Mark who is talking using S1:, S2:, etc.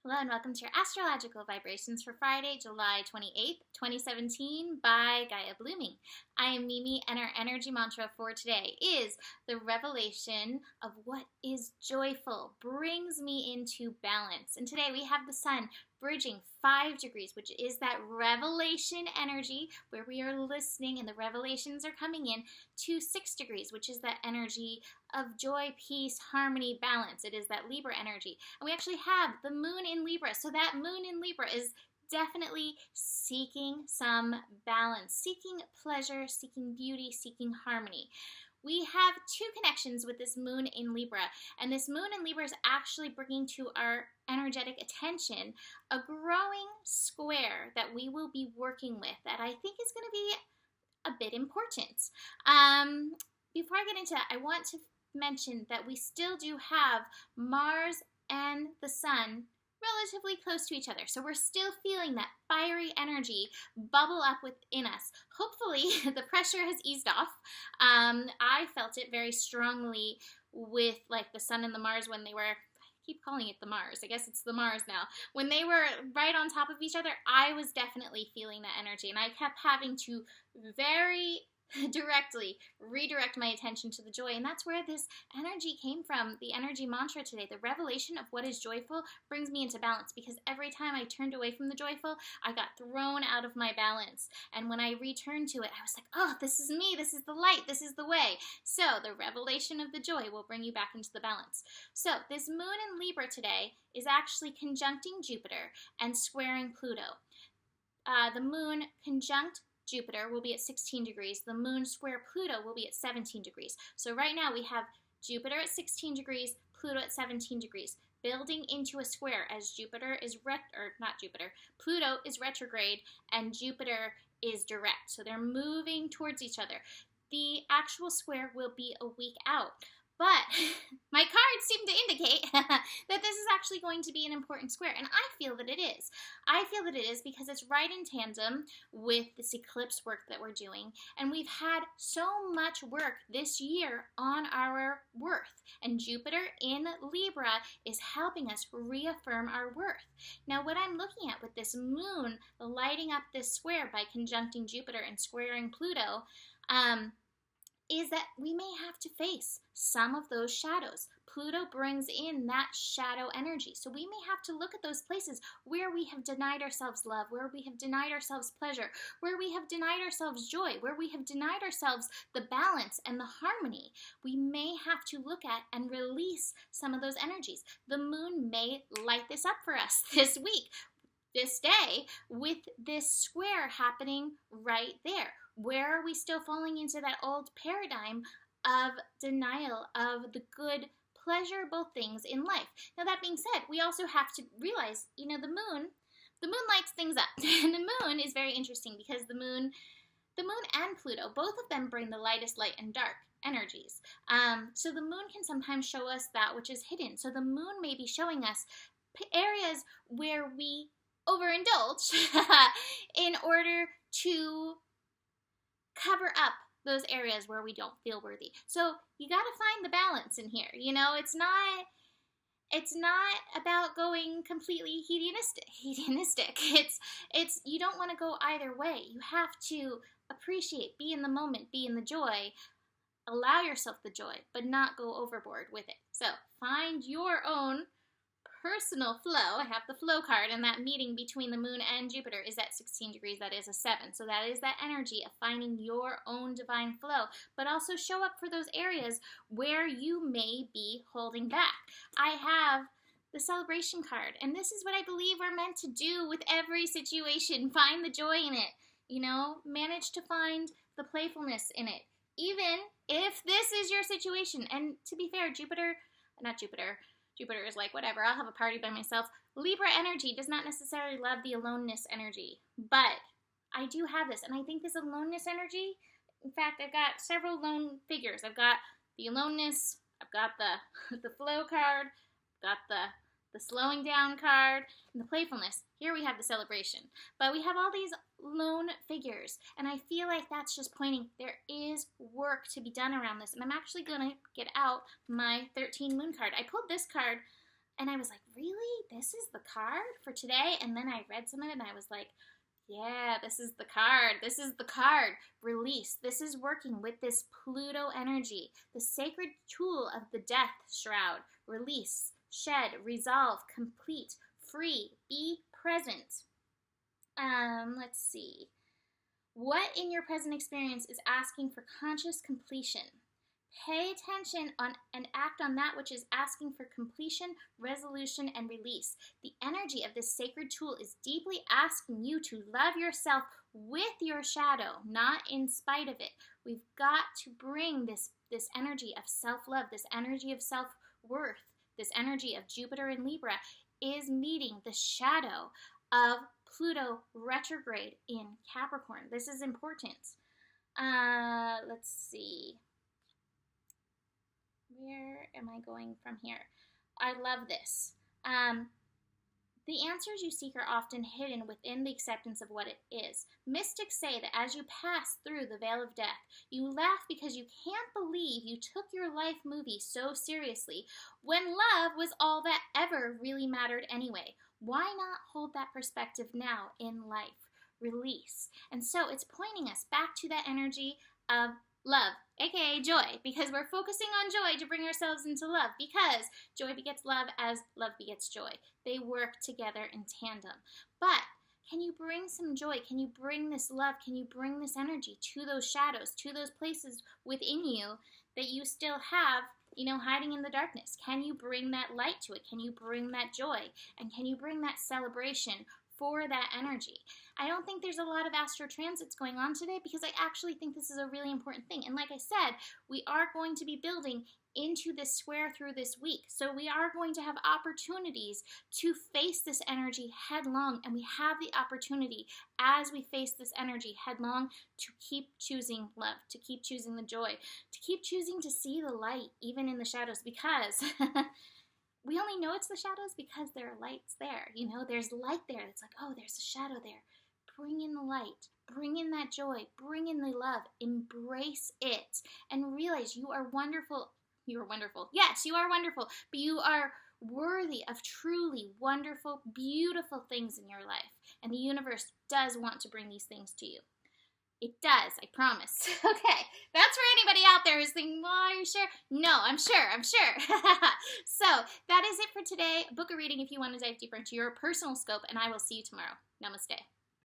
S1: Hello and welcome to your astrological vibrations for Friday, July 28th, 2017 by Gaia Blooming. I am Mimi and our energy mantra for today is the revelation of what is joyful brings me into balance. And today we have the sun bridging 5 degrees, which is that revelation energy where we are listening and the revelations are coming in, to 6 degrees, which is that energy of joy, peace, harmony, balance. It is that Libra energy. And we actually have the moon in Libra. So that moon in Libra is definitely seeking some balance, seeking pleasure, seeking beauty, seeking harmony. We have 2 connections with this moon in Libra, and this moon in Libra is actually bringing to our energetic attention a growing square that we will be working with that I think is going to be a bit important. Before I get into that, I want to mention that we still do have Mars and the Sun relatively close to each other. So we're still feeling that fiery energy bubble up within us. Hopefully the pressure has eased off. I felt it very strongly with like the Sun and the Mars when they were, I keep calling it the Mars, I guess it's the Mars now. When they were right on top of each other, I was definitely feeling that energy, and I kept having to very directly redirect my attention to the joy, and that's where this energy came from. The energy mantra today, the revelation of what is joyful, brings me into balance, because every time I turned away from the joyful, I got thrown out of my balance. And when I returned to it, I was like, oh, this is me, this is the light, this is the way. So the revelation of the joy will bring you back into the balance. So this moon in Libra today is actually conjuncting Jupiter and squaring Pluto. The moon conjunct Jupiter will be at 16 degrees. The moon square Pluto will be at 17 degrees. So right now we have Jupiter at 16 degrees, Pluto at 17 degrees, building into a square as Pluto is retrograde and Jupiter is direct. So they're moving towards each other. The actual square will be a week out. But my cards seem to indicate that this is actually going to be an important square, and I feel that it is. I feel that it is because it's right in tandem with this eclipse work that we're doing, and we've had so much work this year on our worth, and Jupiter in Libra is helping us reaffirm our worth. Now, what I'm looking at with this moon lighting up this square by conjuncting Jupiter and squaring Pluto, is that we may have to face some of those shadows. Pluto brings in that shadow energy. So we may have to look at those places where we have denied ourselves love, where we have denied ourselves pleasure, where we have denied ourselves joy, where we have denied ourselves the balance and the harmony. We may have to look at and release some of those energies. The moon may light this up for us this week, this day, with this square happening right there. Where are we still falling into that old paradigm of denial of the good, pleasurable things in life? Now, that being said, we also have to realize, the moon lights things up. And the moon is very interesting because the moon and Pluto, both of them bring the lightest light and dark energies. So the moon can sometimes show us that which is hidden. So the moon may be showing us areas where we overindulge in order to cover up those areas where we don't feel worthy. So you got to find the balance in here. It's not about going completely hedonistic. It's you don't want to go either way. You have to appreciate, be in the moment, be in the joy, allow yourself the joy, but not go overboard with it. So find your own personal flow. I have the flow card, and that meeting between the moon and Jupiter is at 16 degrees. That is a 7. So that is that energy of finding your own divine flow, but also show up for those areas where you may be holding back. I have the celebration card, and this is what I believe we're meant to do with every situation. Find the joy in it, manage to find the playfulness in it, even if this is your situation. And to be fair, Jupiter is like, whatever, I'll have a party by myself. Libra energy does not necessarily love the aloneness energy, but I do have this, and I think this aloneness energy, in fact, I've got several lone figures. I've got the aloneness, I've got the flow card, got the slowing down card, and the playfulness. Here we have the celebration. But we have all these lone figures, and I feel like that's just pointing there is work to be done around this. And I'm actually going to get out my 13 moon card. I pulled this card And I was like, really? This is the card for today? And then I read some of it and I was like, yeah, this is the card. This is the card. Release. This is working with this Pluto energy, the sacred tool of the death shroud. Release, shed, resolve, complete, free, be present. Let's see. What in your present experience is asking for conscious completion? Pay attention on and act on that which is asking for completion, resolution, and release. The energy of this sacred tool is deeply asking you to love yourself with your shadow, not in spite of it. We've got to bring this energy of self-love, this energy of self-worth, this energy of Jupiter in Libra is meeting the shadow of Pluto retrograde in Capricorn. This is important. Let's see. Where am I going from here? I love this. The answers you seek are often hidden within the acceptance of what it is. Mystics say that as you pass through the veil of death, you laugh because you can't believe you took your life movie so seriously when love was all that ever really mattered anyway. Why not hold that perspective now in life? Release. And so it's pointing us back to that energy of love, aka joy, because we're focusing on joy to bring ourselves into love, because joy begets love as love begets joy. They work together in tandem. But can you bring some joy? Can you bring this love? Can you bring this energy to those shadows, to those places within you that you still have, hiding in the darkness? Can you bring that light to it? Can you bring that joy? And can you bring that celebration for that energy? I don't think there's a lot of astro transits going on today because I actually think this is a really important thing. And like I said, we are going to be building into this square through this week. So we are going to have opportunities to face this energy headlong, and we have the opportunity as we face this energy headlong to keep choosing love, to keep choosing the joy, to keep choosing to see the light even in the shadows, because we only know it's the shadows because there are lights there. There's light there. It's like, oh, there's a shadow there. Bring in the light. Bring in that joy. Bring in the love. Embrace it. And realize you are wonderful. You are wonderful. Yes, you are wonderful. But you are worthy of truly wonderful, beautiful things in your life. And the universe does want to bring these things to you. It does, I promise. Okay, that's for anybody out there who's thinking, well, are you sure? No, I'm sure. So, that is it for today. Book a reading if you want to dive deeper into your personal scope, and I will see you tomorrow. Namaste.